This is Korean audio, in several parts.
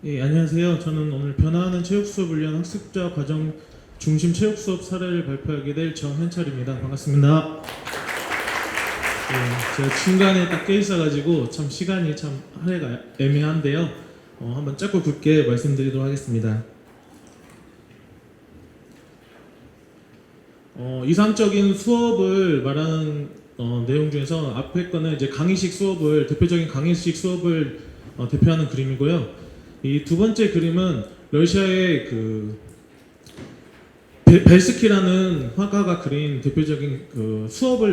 예, 안녕하세요. 저는 오늘 변화하는 체육 수업을 위한 학습자 과정 중심 체육 수업 사례를 발표하게 될 정현철입니다. 반갑습니다. 예, 제가 중간에 딱 껴있어가지고 참 시간이 참 하기가 애매한데요. 한번 짧고 굵게 말씀드리도록 하겠습니다. 이상적인 수업을 말하는 내용 중에서 앞에 거는 이제 강의식 수업을 대표적인 강의식 수업을 대표하는 그림이고요. 이 두 번째 그림은 러시아의 그 벨스키라는 화가가 그린 대표적인 그 수업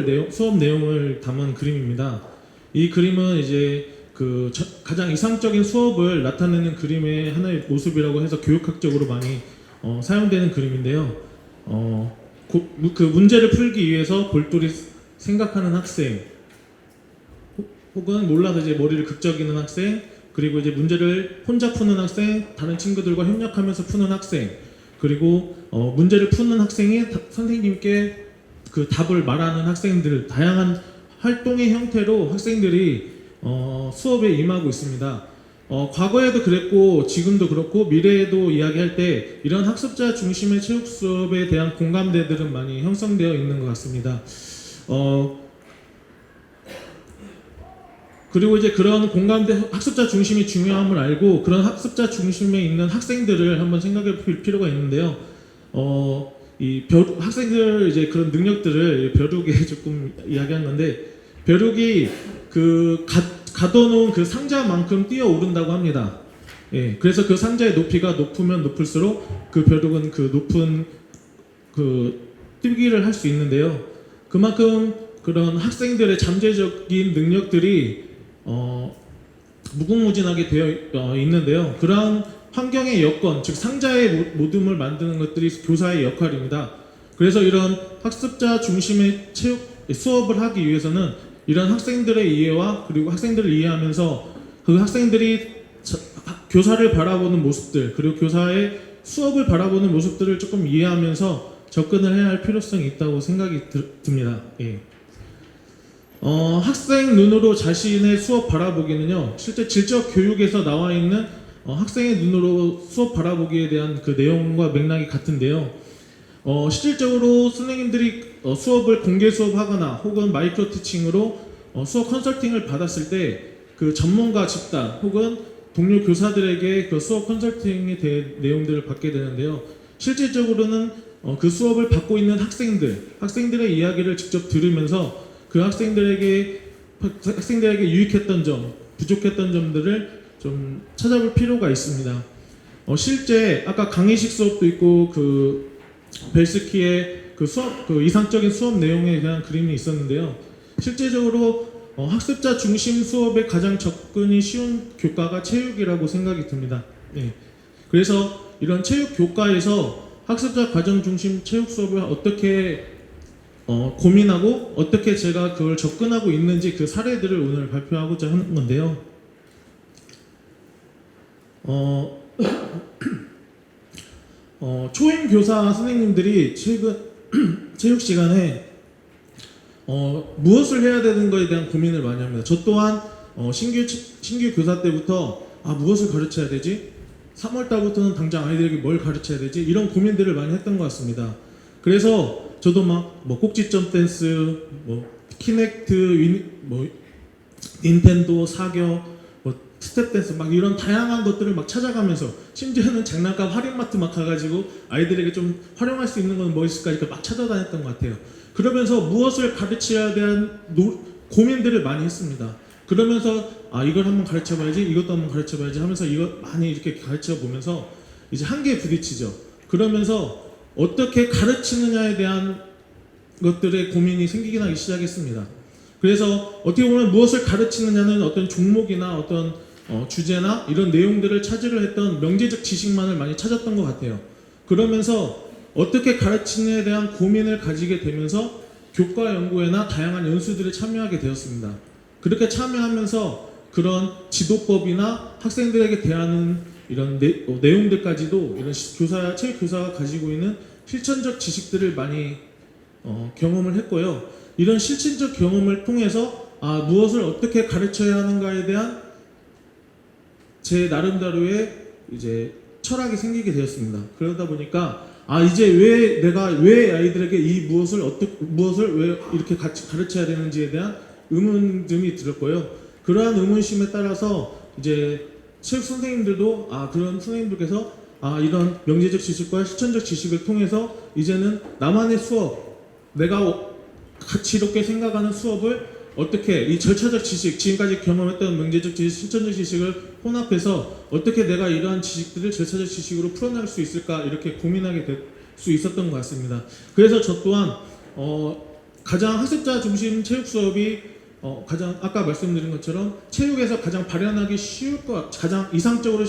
내용을 담은 그림입니다. 이 그림은 이제 가장 이상적인 수업을 나타내는 그림의 하나의 모습이라고 해서 교육학적으로 많이 사용되는 그림인데요. 그 문제를 풀기 위해서 골똘히 생각하는 학생, 혹은 몰라서 이제 머리를 극적이는 학생, 그리고 이제 문제를 혼자 푸는 학생, 다른 친구들과 협력하면서 푸는 학생, 그리고 문제를 푸는 학생이 선생님께 그 답을 말하는 학생들, 다양한 활동의 형태로 학생들이 수업에 임하고 있습니다. 과거에도 그랬고 지금도 그렇고 미래에도 이야기할 때 이런 학습자 중심의 체육 수업에 대한 공감대들은 많이 형성되어 있는 것 같습니다. 그리고 이제 그런 공감대 학습자 중심이 중요함을 알고 그런 학습자 중심에 있는 학생들을 한번 생각해 볼 필요가 있는데요. 학생들 이제 그런 능력들을 벼룩에 조금 이야기한 건데, 벼룩이 가둬놓은 그 상자만큼 뛰어오른다고 합니다. 예, 그래서 그 상자의 높이가 높으면 높을수록 그 벼룩은 그 높은 뛰기를 할 수 있는데요. 그만큼 그런 학생들의 잠재적인 능력들이 무궁무진하게 되어 있는데요. 그러한 환경의 여건, 즉 상자의 모둠을 만드는 것들이 교사의 역할입니다. 그래서 이런 학습자 중심의 수업을 하기 위해서는 이런 학생들의 이해와 그리고 학생들을 이해하면서 그 학생들이 교사를 바라보는 모습들, 그리고 교사의 수업을 바라보는 모습들을 조금 이해하면서 접근을 해야 할 필요성이 있다고 생각이 듭니다. 예. 학생 눈으로 자신의 수업 바라보기는요, 실제 질적 교육에서 나와 있는 학생의 눈으로 수업 바라보기에 대한 그 내용과 맥락이 같은데요. 실질적으로 선생님들이 수업을 공개 수업하거나 혹은 마이크로 티칭으로 수업 컨설팅을 받았을 때 그 전문가 집단 혹은 동료 교사들에게 그 수업 컨설팅에 대한 내용들을 받게 되는데요. 실질적으로는 그 수업을 받고 있는 학생들의 이야기를 직접 들으면서 그 학생들에게 유익했던 점, 부족했던 점들을 좀 찾아볼 필요가 있습니다. 실제 아까 강의식 수업도 있고 그 벨스키의 그 이상적인 수업 내용에 대한 그림이 있었는데요. 실제적으로 학습자 중심 수업에 가장 접근이 쉬운 교과가 체육이라고 생각이 듭니다. 네. 그래서 이런 체육 교과에서 학습자 과정 중심 체육 수업을 어떻게 고민하고 어떻게 제가 그걸 접근하고 있는지 그 사례들을 오늘 발표하고자 하는 건데요. 초임 교사 선생님들이 최근 체육 시간에 무엇을 해야 되는 것에 대한 고민을 많이 합니다. 저 또한 신규 교사 때부터 무엇을 가르쳐야 되지? 3월달부터는 당장 아이들에게 뭘 가르쳐야 되지? 이런 고민들을 많이 했던 것 같습니다. 그래서 저도 꼭지점 댄스, 키넥트, 닌텐도, 사교, 스텝 댄스 이런 다양한 것들을 찾아가면서, 심지어는 장난감 할인마트 가가지고 아이들에게 좀 활용할 수 있는 건 뭐 있을까 이렇게 찾아다녔던 것 같아요. 그러면서 무엇을 가르쳐야 대한 고민들을 많이 했습니다. 그러면서 이걸 한번 가르쳐봐야지, 이것도 한번 가르쳐봐야지 하면서 이거 많이 이렇게 가르쳐 보면서 이제 한계에 부딪히죠. 그러면서 어떻게 가르치느냐에 대한 것들의 고민이 생기긴 하기 시작했습니다. 그래서 어떻게 보면 무엇을 가르치느냐는 어떤 종목이나 어떤 주제나 이런 내용들을 차지를 했던 명제적 지식만을 많이 찾았던 것 같아요. 그러면서 어떻게 가르치느냐에 대한 고민을 가지게 되면서 교과 연구회나 다양한 연수들에 참여하게 되었습니다. 그렇게 참여하면서 그런 지도법이나 학생들에게 대하는 이런 내용들까지도 이런 체육 교사가 가지고 있는 실천적 지식들을 많이 경험을 했고요. 이런 실천적 경험을 통해서 무엇을 어떻게 가르쳐야 하는가에 대한 제 나름대로의 이제 철학이 생기게 되었습니다. 그러다 보니까 이제 왜 내가 왜 아이들에게 이 무엇을 왜 이렇게 같이 가르쳐야 되는지에 대한 의문점이 들었고요. 그러한 의문심에 따라서 이제 체육 선생님들도 그런 선생님들께서 이런 명제적 지식과 실천적 지식을 통해서 이제는 나만의 수업, 내가 가치롭게 생각하는 수업을 어떻게 이 절차적 지식, 지금까지 경험했던 명제적 지식, 실천적 지식을 혼합해서 어떻게 내가 이러한 지식들을 절차적 지식으로 풀어나갈 수 있을까 이렇게 고민하게 될 수 있었던 것 같습니다. 그래서 저 또한 가장 학습자 중심 체육 수업이 가장 아까 말씀드린 것처럼 체육에서 가장 발현하기 쉬울 것, 가장 이상적으로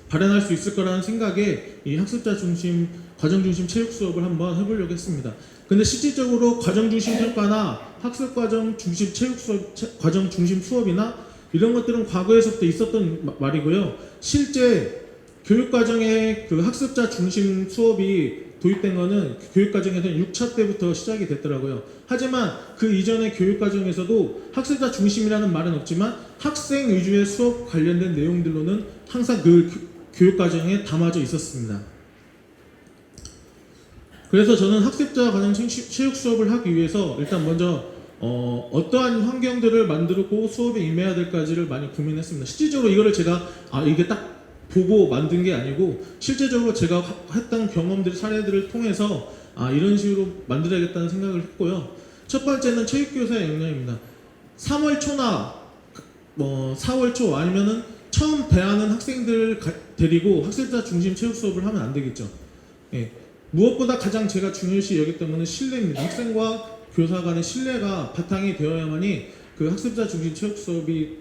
발현할 수 있을 거라는 생각에 이 학습자 중심, 과정 중심 체육 수업을 한번 해보려고 했습니다. 근데 실질적으로 과정 중심 평가나 학습 과정 중심 체육 수업, 과정 중심 수업이나 이런 것들은 과거에서부터 있었던 말이고요. 실제 교육 과정에 그 학습자 중심 수업이 도입된 거는 교육 과정에서는 6차 때부터 시작이 됐더라고요. 하지만 그 이전의 교육 과정에서도 학습자 중심이라는 말은 없지만 학생 위주의 수업 관련된 내용들로는 항상 그 교육 과정에 담아져 있었습니다. 그래서 저는 학습자 과정 체육 수업을 하기 위해서 일단 먼저 어떠한 환경들을 만들고 수업에 임해야 될까지를 많이 고민했습니다. 실질적으로 이거를 제가 이게 딱 보고 만든 게 아니고 실제적으로 제가 했던 경험들, 사례들을 통해서 이런 식으로 만들어야겠다는 생각을 했고요. 첫 번째는 체육교사의 역량입니다. 3월 초나 4월 초 아니면은 처음 대하는 학생들을 데리고 학습자 중심 체육 수업을 하면 안 되겠죠. 예. 무엇보다 가장 제가 중요시 여겼던 것은 신뢰입니다. 학생과 교사 간의 신뢰가 바탕이 되어야만이 그 학습자 중심 체육 수업이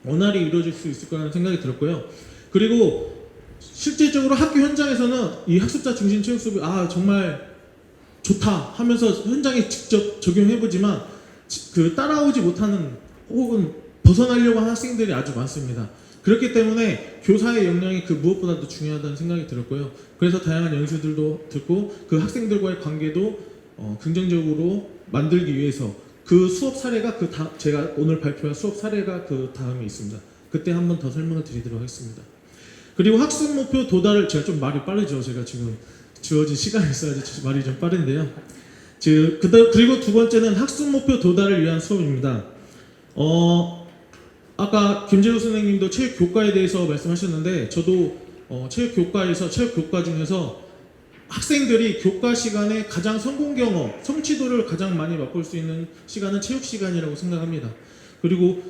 원활히 이루어질 수 있을 거라는 생각이 들었고요. 그리고 실질적으로 학교 현장에서는 이 학습자 중심 체육 수업이 정말 좋다 하면서 현장에 직접 적용해보지만 그 따라오지 못하는 혹은 벗어나려고 하는 학생들이 아주 많습니다. 그렇기 때문에 교사의 역량이 그 무엇보다도 중요하다는 생각이 들었고요. 그래서 다양한 연수들도 듣고 그 학생들과의 관계도 긍정적으로 만들기 위해서 그 수업 사례가 제가 오늘 발표한 수업 사례가 그 다음에 있습니다. 그때 한 번 더 설명을 드리도록 하겠습니다. 그리고 학습 목표 도달을 제가 좀 말이 빠르죠. 제가 지금 주어진 시간이 있어야지 말이 좀 빠른데요. 그리고 두 번째는 학습 목표 도달을 위한 수업입니다. 아까 김재우 선생님도 체육 교과에 대해서 말씀하셨는데 저도 체육 교과 중에서 학생들이 교과 시간에 가장 성공 경험, 성취도를 가장 많이 맛볼 수 있는 시간은 체육 시간이라고 생각합니다. 그리고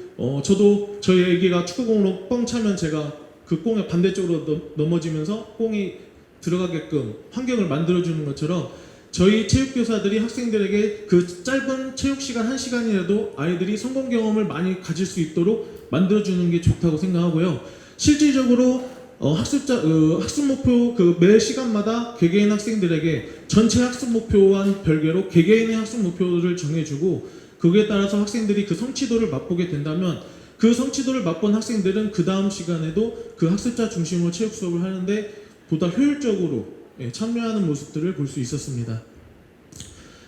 저도 저희 애기가 축구공으로 뻥 차면 제가 그 공의 반대쪽으로 넘어지면서 공이 들어가게끔 환경을 만들어주는 것처럼 저희 체육교사들이 학생들에게 그 짧은 체육 시간 1시간이라도 아이들이 성공 경험을 많이 가질 수 있도록 만들어주는 게 좋다고 생각하고요. 실질적으로 학습 목표 매 시간마다 개개인 학생들에게 전체 학습 목표와는 별개로 개개인의 학습 목표를 정해주고 거기에 따라서 학생들이 그 성취도를 맛보게 된다면 그 성취도를 맛본 학생들은 그 다음 시간에도 그 학습자 중심으로 체육 수업을 하는데 보다 효율적으로 참여하는 모습들을 볼 수 있었습니다.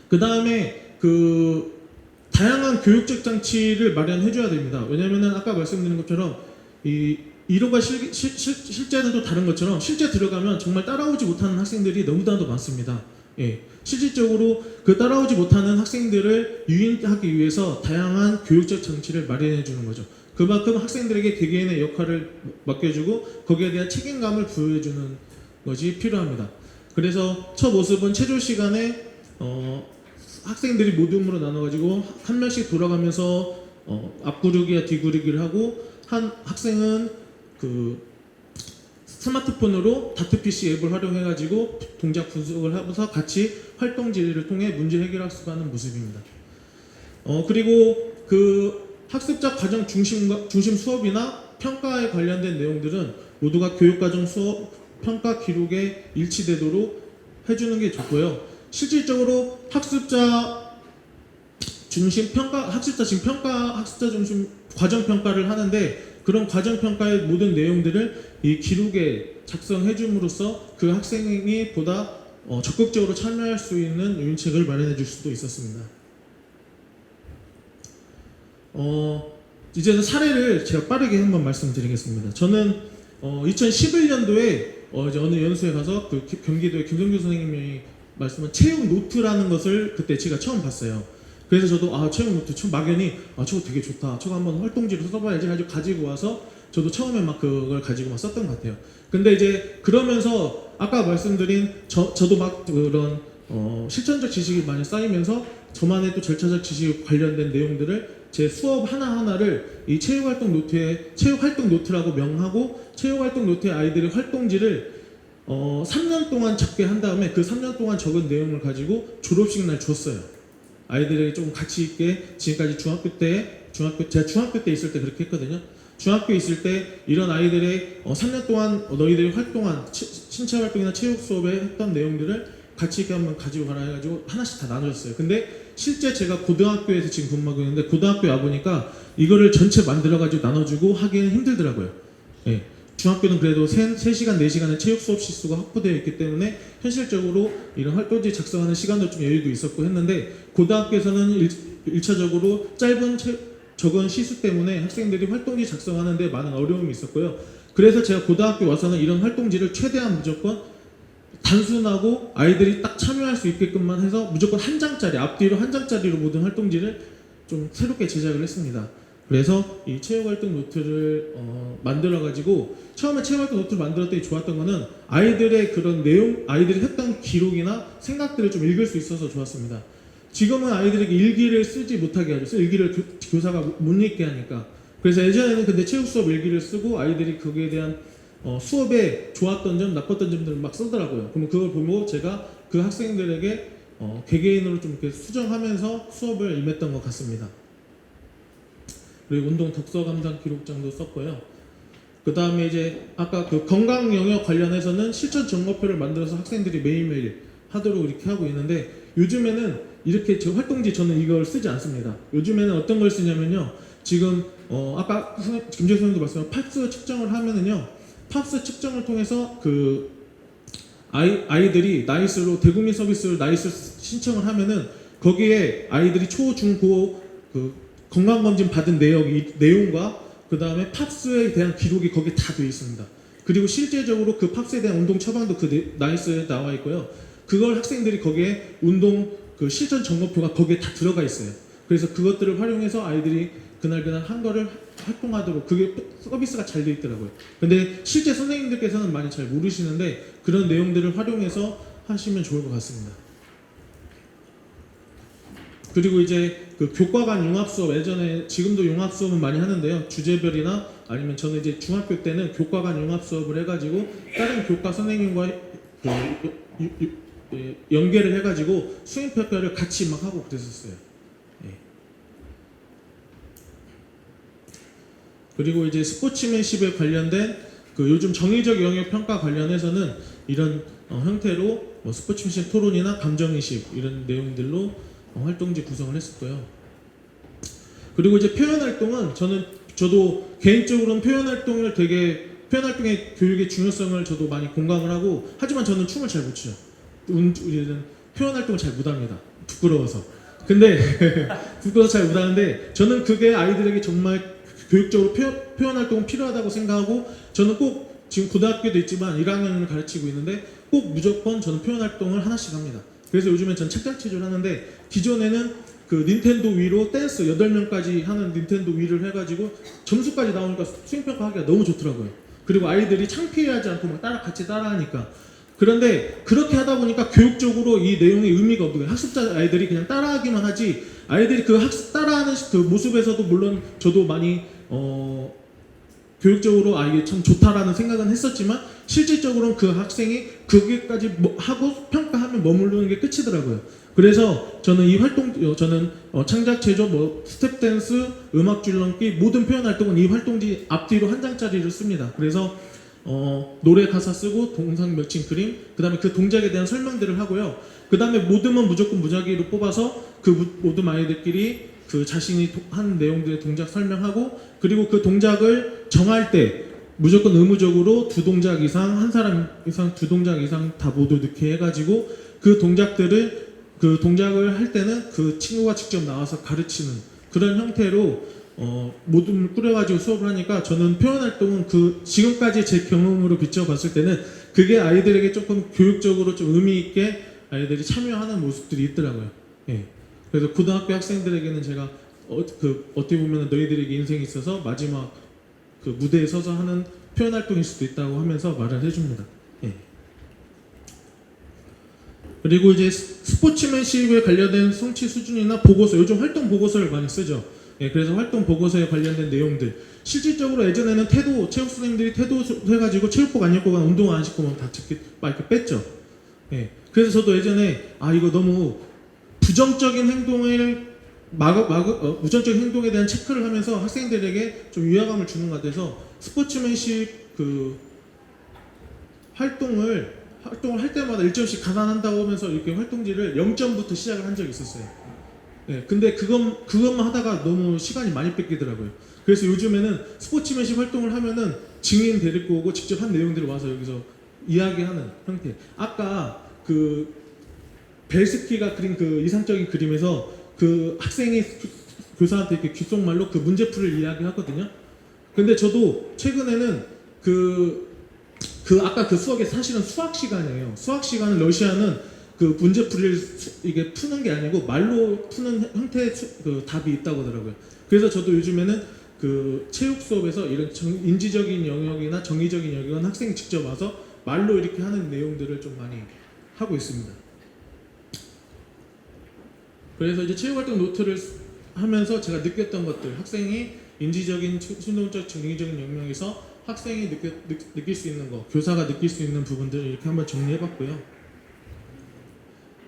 그 다음에 다양한 교육적 장치를 마련해 줘야 됩니다. 왜냐면은 아까 말씀드린 것처럼 이론과 실제는 또 다른 것처럼 실제 들어가면 정말 따라오지 못하는 학생들이 너무나도 많습니다. 실질적으로 그 따라오지 못하는 학생들을 유인하기 위해서 다양한 교육적 장치를 마련해 주는 거죠. 그만큼 학생들에게 개개인의 역할을 맡겨주고 거기에 대한 책임감을 부여해 주는 것이 필요합니다. 그래서 첫 모습은 체조 시간에 학생들이 모둠으로 나눠가지고 한 명씩 돌아가면서 앞구르기와 뒤구르기를 하고 한 학생은 스마트폰으로 다트 PC 앱을 활용해가지고 동작 분석을 하면서 같이 활동지를 통해 문제 해결학습하는 모습입니다. 그리고 학습자 과정 중심 수업이나 평가에 관련된 내용들은 모두가 교육과정 수업 평가 기록에 일치되도록 해주는 게 좋고요. 실질적으로 학습자 중심 과정 평가를 하는데 그런 과정 평가의 모든 내용들을 이 기록에 작성해 줌으로써 그 학생이 보다 적극적으로 참여할 수 있는 유인책을 마련해 줄 수도 있었습니다. 이제는 사례를 제가 빠르게 한번 말씀드리겠습니다. 저는 2011년도에 이제 어느 연수에 가서 그 경기도의 김성규 선생님이 말씀한 체육 노트라는 것을 그때 제가 처음 봤어요. 그래서 저도 체육 노트 처음 막연히 저거 되게 좋다. 저거 한번 활동지로 써봐야지 가지고 와서 저도 처음에 막 그걸 가지고 막 썼던 것 같아요. 근데 이제 그러면서 아까 말씀드린 저도 막 그런 실천적 지식이 많이 쌓이면서 저만의 또 절차적 지식 관련된 내용들을 제 수업 하나하나를 이 체육활동 노트에 체육활동 노트라고 명하고 체육활동 노트의 아이들의 활동지를 3년 동안 적게 한 다음에 그 3년 동안 적은 내용을 가지고 졸업식 날 줬어요. 아이들에게 좀 가치 있게 지금까지 제가 중학교 때 있을 때 그렇게 했거든요. 중학교에 있을 때 이런 아이들의 3년 동안 너희들이 활동한 신체 활동이나 체육 수업에 했던 내용들을 가치 있게 한번 가지고 가라 해가지고 하나씩 다 나눠줬어요. 근데 실제 제가 고등학교에서 지금 근무하고 있는데 고등학교에 와보니까 이거를 전체 만들어가지고 나눠주고 하기는 힘들더라고요. 예. 중학교는 그래도 3시간, 4시간의 체육 수업 시수가 확보되어 있기 때문에 현실적으로 이런 활동지 작성하는 시간도 좀 여유도 있었고 했는데 고등학교에서는 1차적으로 적은 시수 때문에 학생들이 활동지 작성하는 데 많은 어려움이 있었고요. 그래서 제가 고등학교 와서는 이런 활동지를 최대한 무조건 단순하고 아이들이 딱 참여할 수 있게끔만 해서 무조건 한 장짜리, 앞뒤로 한 장짜리로 모든 활동지를 좀 새롭게 제작을 했습니다. 그래서 이 체육활동 노트를 만들어가지고 처음에 체육활동 노트를 만들었을 때 좋았던 거는 아이들의 그런 내용, 아이들이 했던 기록이나 생각들을 좀 읽을 수 있어서 좋았습니다. 지금은 아이들에게 일기를 쓰지 못하게 하죠. 일기를 교사가 못 읽게 하니까. 그래서 예전에는 근데 체육 수업 일기를 쓰고 아이들이 거기에 대한 수업에 좋았던 점, 나빴던 점들을 막 쓰더라고요. 그럼 그걸 보고 제가 그 학생들에게 개개인으로 좀 이렇게 수정하면서 수업을 임했던 것 같습니다. 그리고 운동 독서 감상 기록장도 썼고요. 그 다음에 이제 아까 그 건강 영역 관련해서는 실천 점검표를 만들어서 학생들이 매일매일 하도록 이렇게 하고 있는데 요즘에는 이렇게 제 활동지 저는 이걸 쓰지 않습니다. 요즘에는 어떤 걸 쓰냐면요. 지금 아까 김재수 선생님도 말씀하신 팝스 측정을 하면은요. 팝스 측정을 통해서 그 아이들이 나이스로 대국민 서비스로 나이스 신청을 하면은 거기에 아이들이 초, 중, 고 그 건강검진 받은 내용과 그 다음에 팝스에 대한 기록이 거기에 다 되어 있습니다. 그리고 실제적으로 그 팝스에 대한 운동 처방도 그 나이스에 나와 있고요. 그걸 학생들이 거기에 운동 그 실전 점검표가 거기에 다 들어가 있어요. 그래서 그것들을 활용해서 아이들이 그날 한 거를 활동하도록 그게 서비스가 잘 돼 있더라고요. 근데 실제 선생님들께서는 많이 잘 모르시는데 그런 내용들을 활용해서 하시면 좋을 것 같습니다. 그리고 이제 그 교과 간 융합 수업, 예전에 지금도 융합 수업은 많이 하는데요. 주제별이나 아니면 저는 이제 중학교 때는 교과 간 융합 수업을 해가지고 다른 교과 선생님과 연계를 해가지고 수행평가를 같이 막 하고 그랬었어요. 예. 그리고 이제 스포츠맨십에 관련된 그 요즘 정의적 영역 평가 관련해서는 이런 형태로 스포츠맨십 토론이나 감정인식 이런 내용들로 활동지 구성을 했었고요. 그리고 이제 표현활동은 저도 개인적으로는 표현활동의 교육의 중요성을 저도 많이 공감을 하고 하지만 저는 춤을 잘 못 추죠. 우리는 표현활동을 잘 못합니다. 부끄러워서. 근데 부끄러워서 잘 못하는데 저는 그게 아이들에게 정말 교육적으로 표현활동은 필요하다고 생각하고 저는 꼭 지금 고등학교도 있지만 1학년을 가르치고 있는데 꼭 무조건 저는 표현활동을 하나씩 합니다. 그래서 요즘엔 전 책장치주를 하는데 기존에는 그 닌텐도 위로 댄스 8명까지 하는 닌텐도 위를 해가지고 점수까지 나오니까 수행평가하기가 너무 좋더라고요. 그리고 아이들이 창피해하지 않고 막 같이 따라하니까. 그런데 그렇게 하다 보니까 교육적으로 이 내용이 의미가 없는 거예요. 학습자 아이들이 그냥 따라하기만 하지 아이들이 그 따라하는 그 모습에서도 물론 저도 많이 교육적으로 이게 참 좋다라는 생각은 했었지만 실질적으로는 그 학생이 거기까지 하고 평가하면 머무르는 게 끝이더라고요. 그래서 저는 이 저는 창작 제조, 스텝 댄스, 음악 줄넘기 모든 표현 활동은 이 활동지 앞뒤로 한 장짜리를 씁니다. 그래서 노래 가사 쓰고 동상 멸칭 그림, 그 다음에 그 동작에 대한 설명들을 하고요. 그 다음에 모듬은 무조건 무작위로 뽑아서 그 모든 아이들끼리 그 자신이 한 내용들의 동작 설명하고 그리고 그 동작을 정할 때 무조건 의무적으로 2동작 이상, 한 사람 이상 2동작 이상 다 모두 넣게 해가지고 그 동작을 할 때는 그 친구가 직접 나와서 가르치는 그런 형태로 모둠을 꾸려가지고 수업을 하니까 저는 표현 활동은 그 지금까지 제 경험으로 비춰봤을 때는 그게 아이들에게 조금 교육적으로 좀 의미 있게 아이들이 참여하는 모습들이 있더라고요. 예. 그래서 고등학교 학생들에게는 제가 어떻게 보면 너희들에게 인생이 있어서 마지막 그 무대에 서서 하는 표현 활동일 수도 있다고 하면서 말을 해줍니다. 예. 그리고 이제 스포츠맨십에 관련된 성취 수준이나 보고서, 요즘 활동 보고서를 많이 쓰죠. 예, 그래서 활동 보고서에 관련된 내용들, 실질적으로 예전에는 체육 선생님들이 태도 해가지고 체육복 안 입고 운동 안 시키고 다 이렇게 뺐죠. 예, 그래서 저도 예전에 이거 너무 부정적인 행동을 부정적인 행동에 대한 체크를 하면서 학생들에게 좀 위화감을 주는 것 같아서 스포츠맨십 그 활동을 할 때마다 1점씩 가산한다고 하면서 이렇게 활동지를 0점부터 시작을 한 적이 있었어요. 예, 근데 그것만 하다가 너무 시간이 많이 뺏기더라고요. 그래서 요즘에는 스포츠맨십 활동을 하면은 증인 데리고 오고 직접 한 내용들을 와서 여기서 이야기하는 형태. 아까 그 벨스키가 그린 그 이상적인 그림에서 그 학생이 교사한테 이렇게 귓속말로 그 문제풀이를 이야기하거든요. 근데 저도 최근에는 아까 그 수학이 사실은 수학 시간이에요. 수학 시간은 러시아는 그 문제풀이를 이게 푸는 게 아니고 말로 푸는 형태의 그 답이 있다고 하더라고요. 그래서 저도 요즘에는 그 체육 수업에서 이런 인지적인 영역이나 정의적인 영역은 학생이 직접 와서 말로 이렇게 하는 내용들을 좀 많이 하고 있습니다. 그래서 이제 체육활동 노트를 하면서 제가 느꼈던 것들, 학생이 인지적인, 신동적, 정의적인 영역에서 학생이 느낄 수 있는 거, 교사가 느낄 수 있는 부분들을 이렇게 한번 정리해봤고요.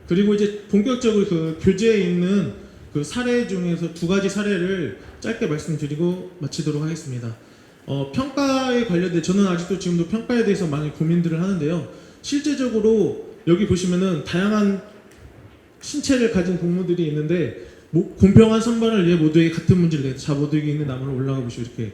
그리고 이제 본격적으로 그 교재에 있는 그 사례 중에서 2가지 사례를 짧게 말씀드리고 마치도록 하겠습니다. 평가에 관련된, 저는 아직도 지금도 평가에 대해서 많이 고민들을 하는데요. 실제적으로 여기 보시면은 다양한 신체를 가진 동물들이 있는데 공평한 선발을 위해 모두에게 같은 문제를 내서 자 모두에게 있는 나무를 올라가 보시오 이렇게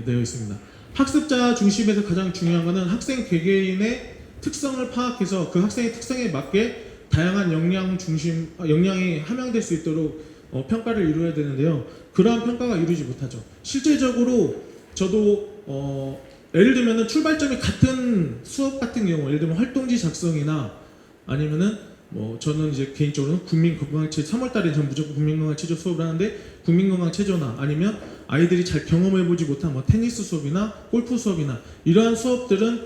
되어 있습니다. 학습자 중심에서 가장 중요한 것은 학생 개개인의 특성을 파악해서 그 학생의 특성에 맞게 다양한 역량이 함양될 수 있도록 평가를 이루어야 되는데요. 그러한 평가가 이루어지지 못하죠. 실제적으로 저도 예를 들면 출발점이 같은 수업 같은 경우, 예를 들면 활동지 작성이나 아니면은 저는 이제 개인적으로는 국민건강체조 3월달에 전 무조건 국민건강체조 수업을 하는데 국민건강체조나 아니면 아이들이 잘 경험해보지 못한 테니스 수업이나 골프 수업이나 이러한 수업들은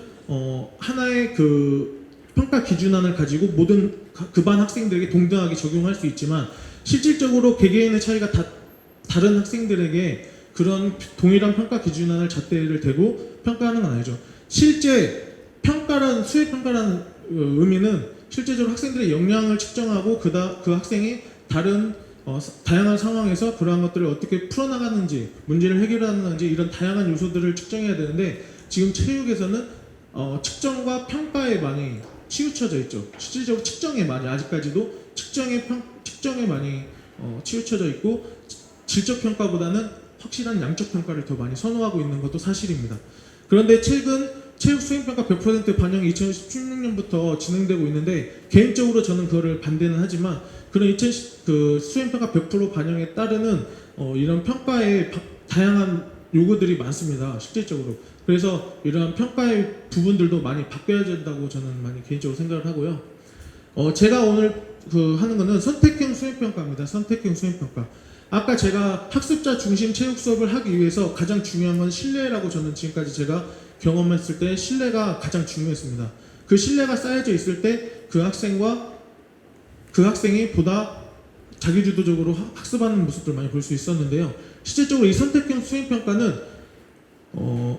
하나의 그 평가 기준안을 가지고 모든 그 반 학생들에게 동등하게 적용할 수 있지만 실질적으로 개개인의 차이가 다른 학생들에게 그런 동일한 평가 기준안을 잣대를 대고 평가하는 건 아니죠. 실제 수행 평가라는 의미는 실제적으로 학생들의 역량을 측정하고 그 학생이 다양한 상황에서 그러한 것들을 어떻게 풀어나가는지, 문제를 해결하는지 이런 다양한 요소들을 측정해야 되는데 지금 체육에서는 측정과 평가에 많이 치우쳐져 있죠. 실질적으로 측정에 많이 아직까지도 측정에 많이 치우쳐져 있고 질적 평가보다는 확실한 양적 평가를 더 많이 선호하고 있는 것도 사실입니다. 그런데 최근 체육 수행평가 100% 반영이 2016년부터 진행되고 있는데 개인적으로 저는 그거를 반대는 하지만 그런 수행평가 100% 반영에 따르는 이런 평가에 다양한 요구들이 많습니다. 실질적으로. 그래서 이러한 평가의 부분들도 많이 바뀌어야 된다고 저는 많이 개인적으로 생각을 하고요. 제가 오늘 하는 거는 선택형 수행평가입니다. 선택형 수행평가. 아까 제가 학습자 중심 체육 수업을 하기 위해서 가장 중요한 건 신뢰라고 저는 지금까지 제가 경험했을 때 신뢰가 가장 중요했습니다. 그 신뢰가 쌓여져 있을 때 그 학생이 보다 자기주도적으로 학습하는 모습들을 많이 볼 수 있었는데요. 실질적으로 이 선택형 수행평가는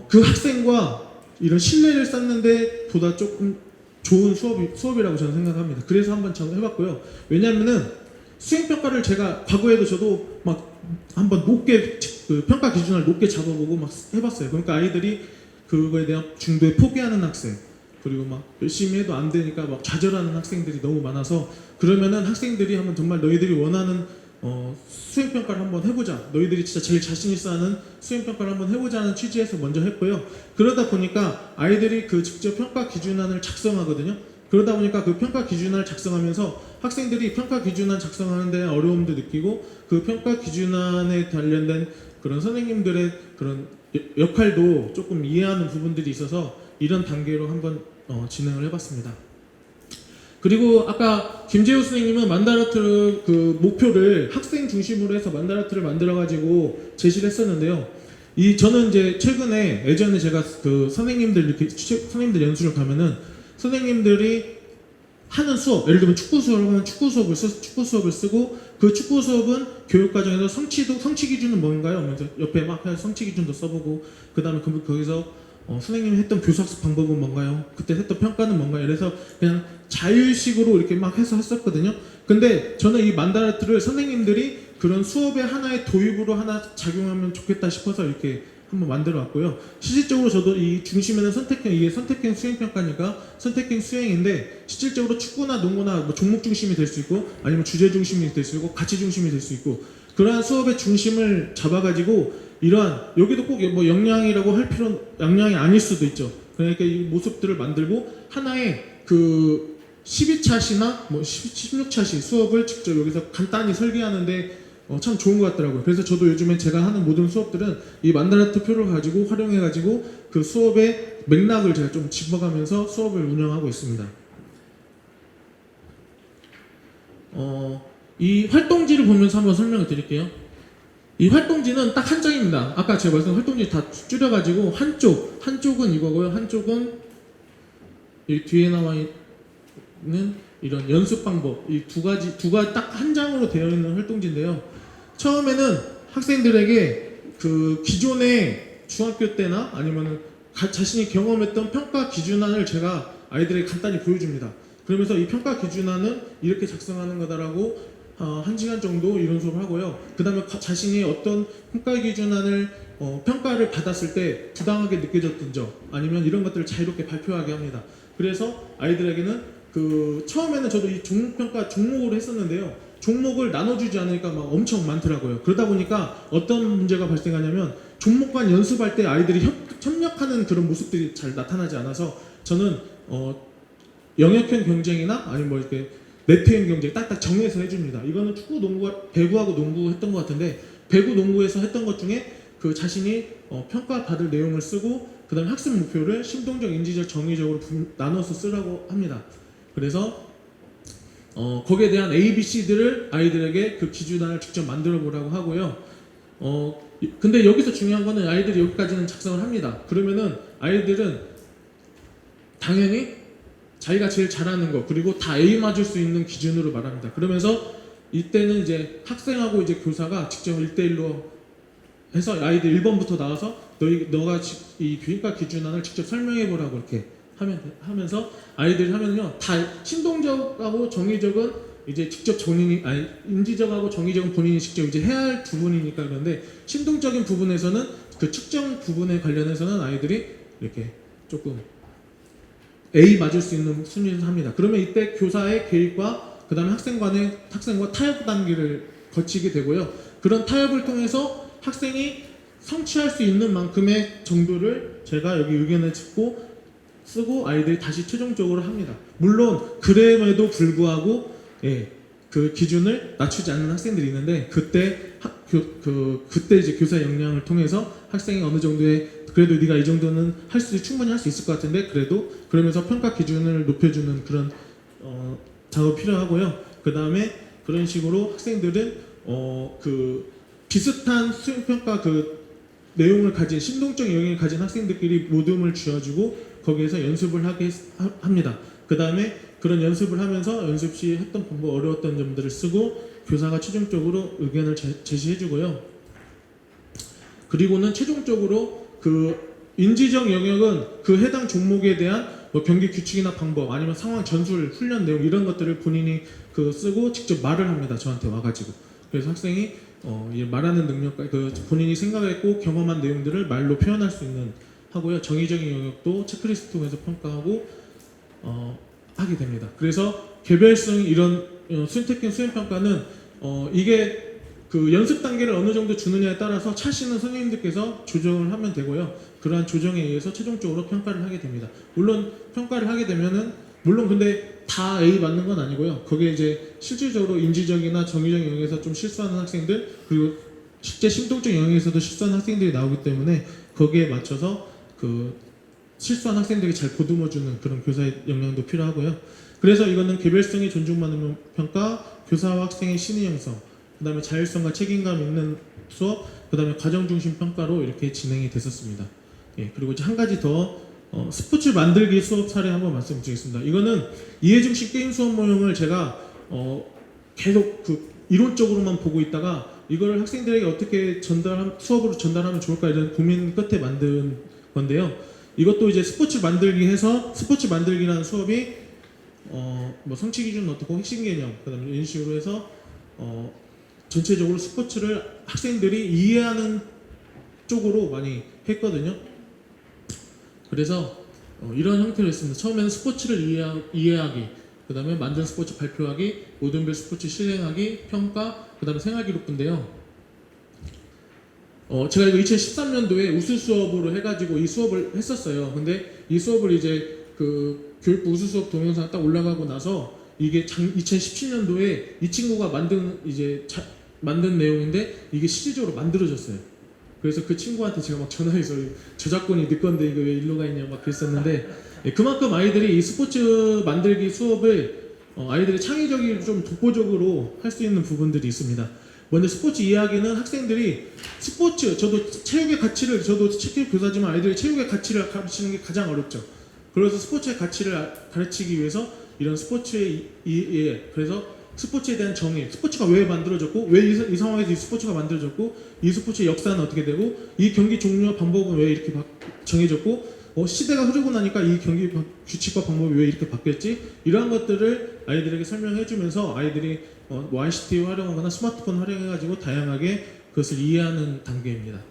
그 학생과 이런 신뢰를 쌓는데 보다 조금 좋은 수업이라고 저는 생각합니다. 그래서 한번 해봤고요. 왜냐하면은 수행평가를 제가 과거에도 저도 막 한번 높게 그 평가 기준을 높게 잡아보고 막 해봤어요. 그러니까 아이들이 그거에 대한 중도에 포기하는 학생, 그리고 막 열심히 해도 안 되니까 막 좌절하는 학생들이 너무 많아서 그러면은 학생들이 한번 정말 너희들이 원하는 수행평가를 한번 해보자, 너희들이 진짜 제일 자신 있어 하는 수행평가를 한번 해보자는 취지에서 먼저 했고요. 그러다 보니까 아이들이 그 직접 평가 기준안을 작성하거든요. 그러다 보니까 그 평가 기준안을 작성하면서 학생들이 평가 기준안 작성하는 데 어려움도 느끼고 그 평가 기준안에 관련된 그런 선생님들의 그런 역할도 조금 이해하는 부분들이 있어서 이런 단계로 한번 진행을 해봤습니다. 그리고 아까 김재우 선생님은 만다라트 그 목표를 학생 중심으로 해서 만다라트를 만들어가지고 제시를 했었는데요. 저는 이제 최근에 예전에 제가 그 선생님들 이렇게 선생님들 연수를 가면은 선생님들이 하는 수업, 예를 들면 축구 수업은 축구 수업을 쓰고 그 축구 수업은 교육 과정에서 성취 기준은 뭔가요? 그래서 옆에 막 해서 성취 기준도 써보고 그다음에 거기서 선생님이 했던 교사학습 방법은 뭔가요? 그때 했던 평가는 뭔가요? 그래서 그냥 자율식으로 이렇게 막 해서 했었거든요. 근데 저는 이 만다라트를 선생님들이 그런 수업의 하나의 도입으로 하나 작용하면 좋겠다 싶어서 이렇게 한번 만들어 왔고요. 실질적으로 저도 이 중심에는 이게 선택형 수행평가니까 선택형 수행인데 실질적으로 축구나 농구나 뭐 종목 중심이 될 수 있고 아니면 주제 중심이 될 수 있고 가치 중심이 될 수 있고 그러한 수업의 중심을 잡아가지고 이러한 여기도 꼭 뭐 역량이라고 할 필요는 역량이 아닐 수도 있죠. 그러니까 이 모습들을 만들고 하나의 그 12차시나 뭐 16차시 수업을 직접 여기서 간단히 설계하는데 참 좋은 것 같더라고요. 그래서 저도 요즘에 제가 하는 모든 수업들은 이 만다라트 표를 가지고 활용해가지고 그 수업의 맥락을 제가 좀 짚어가면서 수업을 운영하고 있습니다. 이 활동지를 보면서 한번 설명을 드릴게요. 이 활동지는 딱 한 장입니다. 아까 제가 말씀드린 활동지 다 줄여가지고 한쪽은 이거고요. 한쪽은 이 뒤에 나와 있는 이런 연습 방법, 이 두 가지 딱 한 장으로 되어 있는 활동지인데요. 처음에는 학생들에게 그 기존의 중학교 때나 아니면 자신이 경험했던 평가 기준안을 제가 아이들에게 간단히 보여줍니다. 그러면서 이 평가 기준안은 이렇게 작성하는 거다라고 1시간 정도 이론 수업을 하고요. 그 다음에 자신이 어떤 평가 기준안을 평가를 받았을 때 부당하게 느껴졌던 점 아니면 이런 것들을 자유롭게 발표하게 합니다. 그래서 아이들에게는 그 처음에는 저도 이 종목평가 종목으로 했었는데요. 종목을 나눠주지 않으니까 막 엄청 많더라고요. 그러다 보니까 어떤 문제가 발생하냐면 종목 간 연습할 때 아이들이 협력하는 그런 모습들이 잘 나타나지 않아서 저는 영역형 경쟁이나 아니면 뭐 이렇게 네트형 경쟁 딱딱 정해서 해줍니다. 이거는 축구, 배구하고 농구 했던 것 같은데 배구, 농구에서 했던 것 중에 그 자신이 평가받을 내용을 쓰고 그 다음에 학습 목표를 심동적, 인지적, 정의적으로 나눠서 쓰라고 합니다. 그래서 거기에 대한 A, B, C들을 아이들에게 그 기준안을 직접 만들어 보라고 하고요. 근데 여기서 중요한 거는 아이들이 여기까지는 작성을 합니다. 그러면은 아이들은 당연히 자기가 제일 잘하는 거 그리고 다 A 맞을 수 있는 기준으로 말합니다. 그러면서 이때는 이제 학생하고 이제 교사가 직접 1대1로 해서 아이들 1번부터 나와서 너가 이 교육과 기준안을 직접 설명해 보라고 이렇게 하면서 아이들이 하면요 다 신동적하고 정의적은 이제 직접 인지적하고 정의적은 본인이 직접 이제 해야 할 부분이니까 그런데 신동적인 부분에서는 그 측정 부분에 관련해서는 아이들이 이렇게 조금 A 맞을 수 있는 순위를 합니다. 그러면 이때 교사의 개입과 그 다음에 학생과 타협 단계를 거치게 되고요. 그런 타협을 통해서 학생이 성취할 수 있는 만큼의 정도를 제가 여기 의견을 쓰고 아이들이 다시 최종적으로 합니다. 물론 그럼에도 불구하고 그 기준을 낮추지 않는 학생들이 있는데 그때 이제 교사 역량을 통해서 학생이 어느 정도의 그래도 네가 이 정도는 충분히 할 수 있을 것 같은데 그래도 그러면서 평가 기준을 높여주는 그런 작업이 필요하고요. 그 다음에 그런 식으로 학생들은 그 비슷한 수행평가 그 내용을 가진 신동적 영역을 가진 학생들끼리 모둠을 쥐어주고 거기에서 연습을 하게 합니다. 그 다음에 그런 연습을 하면서 연습 시 했던 방법 어려웠던 점들을 쓰고 교사가 최종적으로 의견을 제시해주고요. 그리고는 최종적으로 그 인지적 영역은 그 해당 종목에 대한 뭐 경기 규칙이나 방법 아니면 상황 전술 훈련 내용 이런 것들을 본인이 그 쓰고 직접 말을 합니다. 저한테 와가지고 그래서 학생이 말하는 능력과 그 본인이 생각했고 경험한 내용들을 말로 표현할 수 있는 하고요. 정의적인 영역도 체크리스트 통해서 평가하고 하게 됩니다. 그래서 개별성 이런 선택형 수행평가는 이게 그 연습 단계를 어느 정도 주느냐에 따라서 차시는 선생님들께서 조정을 하면 되고요. 그러한 조정에 의해서 최종적으로 평가를 하게 됩니다. 물론 평가를 하게 되면은 물론 근데 다 A 맞는 건 아니고요. 거기에 이제 실질적으로 인지적이나 정의적 영역에서 좀 실수하는 학생들 그리고 실제 심동적 영역에서도 실수하는 학생들이 나오기 때문에 거기에 맞춰서 그 실수한 학생들에게 잘 보듬어주는 그런 교사의 역량도 필요하고요. 그래서 이거는 개별성이 존중받는 평가, 교사와 학생의 신의 형성, 그 다음에 자율성과 책임감 있는 수업, 그 다음에 과정 중심 평가로 이렇게 진행이 됐었습니다. 예, 그리고 이제 한 가지 더 스포츠 만들기 수업 사례 한번 말씀드리겠습니다. 이거는 이해 중심 게임 수업 모형을 제가 계속 그 이론적으로만 보고 있다가 이걸 학생들에게 어떻게 수업으로 전달하면 좋을까 이런 고민 끝에 만든 건데요. 이것도 이제 스포츠 만들기 해서 스포츠 만들기라는 수업이 뭐 성취 기준 어떻고 핵심 개념 그다음에 이런 식으로 해서 전체적으로 스포츠를 학생들이 이해하는 쪽으로 많이 했거든요. 그래서 이런 형태로 했습니다. 처음에는 스포츠를 이해하기, 그 다음에 만든 스포츠 발표하기, 모든별 스포츠 실행하기, 평가, 그 다음에 생활기록부인데요. 제가 이거 2013년도에 우수 수업으로 해가지고 이 수업을 했었어요. 근데 이 수업을 이제 그 교육부 우수 수업 동영상 딱 올라가고 나서 이게 2017년도에 이 친구가 만든 내용인데 이게 실질적으로 만들어졌어요. 그래서 그 친구한테 제가 막 전화해서 저작권이 네 건데 이거 왜 일로 가 있냐고 막 그랬었는데 그만큼 아이들이 이 스포츠 만들기 수업을 아이들이 창의적이고 좀 독보적으로 할 수 있는 부분들이 있습니다. 먼저 스포츠 이야기는 학생들이 저도 체육의 가치를, 저도 체육 교사지만 아이들이 체육의 가치를 가르치는 게 가장 어렵죠. 그래서 스포츠의 가치를 가르치기 위해서 이런 스포츠의 이해, 그래서 스포츠에 대한 정의, 스포츠가 왜 만들어졌고, 왜 이 상황에서 이 스포츠가 만들어졌고, 이 스포츠의 역사는 어떻게 되고, 이 경기 종류와 방법은 왜 이렇게 정해졌고, 시대가 흐르고 나니까 이 경기 규칙과 방법이 왜 이렇게 바뀌었지? 이러한 것들을 아이들에게 설명해주면서 아이들이 뭐 ICT 활용하거나 스마트폰 활용해가지고 다양하게 그것을 이해하는 단계입니다.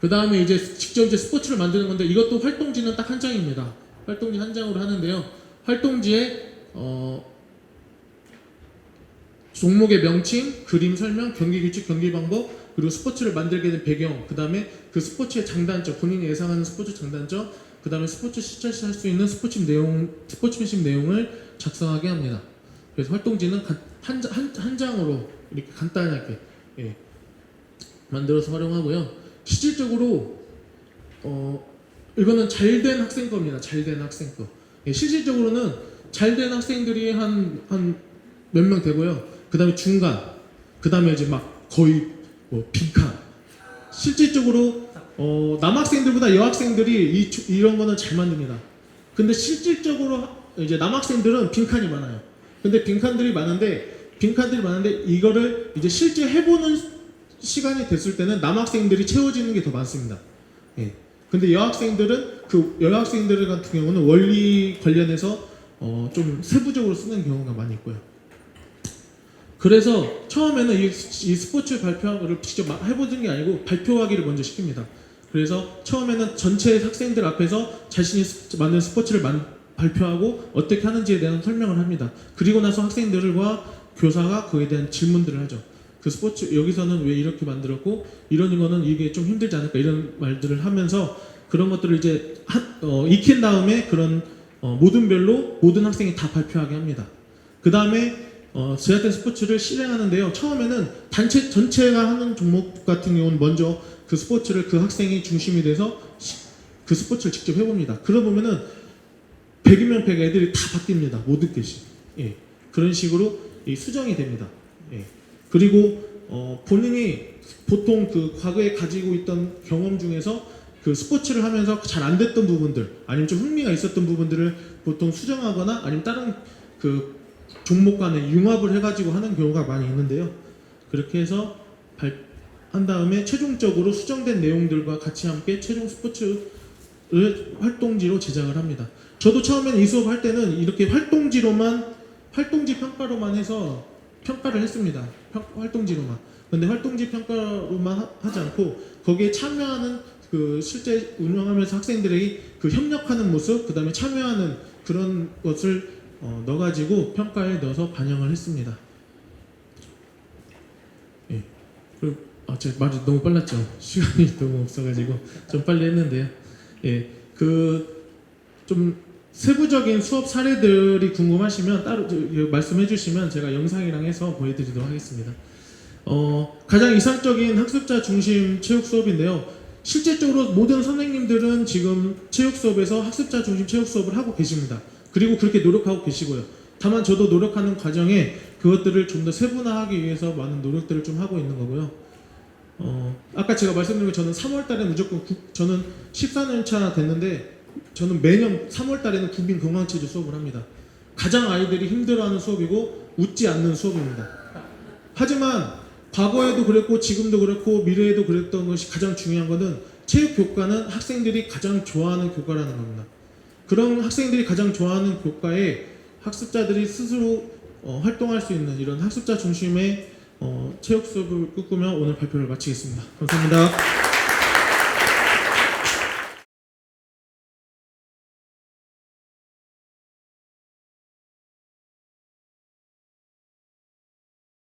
그 다음에 이제 직접 스포츠를 만드는 건데 이것도 활동지는 딱 한 장입니다. 활동지 한 장으로 하는데요. 활동지에 종목의 명칭, 그림 설명, 경기 규칙, 경기 방법, 그리고 스포츠를 만들게 된 배경, 그 다음에 그 스포츠의 장단점, 본인이 예상하는 스포츠 장단점, 그 다음에 스포츠 실천할 수 있는 스포츠맨십 내용을 작성하게 합니다. 그래서 활동지는 한 장으로 이렇게 간단하게 만들어서 활용하고요. 실질적으로 이거는 잘된 학생 겁니다. 잘된 학생 거. 실질적으로는 잘된 학생들이 한 몇 명 되고요. 그 다음에 중간, 그 다음에 이제 막 거의 빈칸. 실질적으로 남학생들보다 여학생들이 이런 거는 잘 만듭니다. 근데 실질적으로 이제 남학생들은 빈칸이 많아요. 근데 빈칸들이 많은데 이거를 이제 실제 해보는 시간이 됐을 때는 남학생들이 채워지는 게 더 많습니다. 예. 근데 여학생들 같은 경우는 원리 관련해서 좀 세부적으로 쓰는 경우가 많이 있고요. 그래서 처음에는 이 스포츠 발표를 직접 해보는 게 아니고 발표하기를 먼저 시킵니다. 그래서 처음에는 전체 학생들 앞에서 자신이 만든 스포츠를 발표하고 어떻게 하는지에 대한 설명을 합니다. 그리고 나서 학생들과 교사가 그에 대한 질문들을 하죠. 그 스포츠 여기서는 왜 이렇게 만들었고 이런 거는 이게 좀 힘들지 않을까 이런 말들을 하면서 그런 것들을 이제 익힌 다음에 그런 모든 학생이 다 발표하게 합니다. 그 다음에 제한된 스포츠를 실행하는데요. 처음에는 단체 전체가 하는 종목 같은 경우는 먼저 그 스포츠를 그 학생이 중심이 돼서 그 스포츠를 직접 해봅니다. 그러다 보면은 100이면 100 애들이 다 바뀝니다. 모든 것이. 예. 그런 식으로 수정이 됩니다. 예. 그리고 본인이 보통 그 과거에 가지고 있던 경험 중에서 그 스포츠를 하면서 잘 안 됐던 부분들 아니면 좀 흥미가 있었던 부분들을 보통 수정하거나 아니면 다른 그 종목 간에 융합을 해가지고 하는 경우가 많이 있는데요. 그렇게 해서 한 다음에 최종적으로 수정된 내용들과 같이 함께 최종 스포츠를 활동지로 제작을 합니다. 저도 처음에는 이 수업 할 때는 이렇게 활동지 평가로만 해서 평가를 했습니다. 활동지로만. 근데 활동지 평가로만 하지 않고 거기에 참여하는 그 실제 운영하면서 학생들에게 그 협력하는 모습, 그 다음에 참여하는 그런 것을 넣어가지고 평가에 넣어서 반영을 했습니다. 예. 그리고 제 말이 너무 빨랐죠. 시간이 너무 없어가지고 좀 빨리 했는데요. 예. 좀 세부적인 수업 사례들이 궁금하시면 따로 말씀해 주시면 제가 영상이랑 해서 보여드리도록 하겠습니다. 가장 이상적인 학습자 중심 체육 수업인데요. 실질적으로 모든 선생님들은 지금 체육 수업에서 학습자 중심 체육 수업을 하고 계십니다. 그리고 그렇게 노력하고 계시고요. 다만 저도 노력하는 과정에 그것들을 좀 더 세분화하기 위해서 많은 노력들을 좀 하고 있는 거고요. 아까 제가 말씀드린 것처럼 저는 3월 달에 무조건 저는 14년 차 됐는데 저는 매년 3월 달에는 국민 건강체조 수업을 합니다. 가장 아이들이 힘들어하는 수업이고 웃지 않는 수업입니다. 하지만 과거에도 그랬고 지금도 그렇고 미래에도 그랬던 것이 가장 중요한 것은 체육 교과는 학생들이 가장 좋아하는 교과라는 겁니다. 그런 학생들이 가장 좋아하는 교과에 학습자들이 스스로 활동할 수 있는 이런 학습자 중심의 체육 수업을 꿈꾸며 오늘 발표를 마치겠습니다. 감사합니다.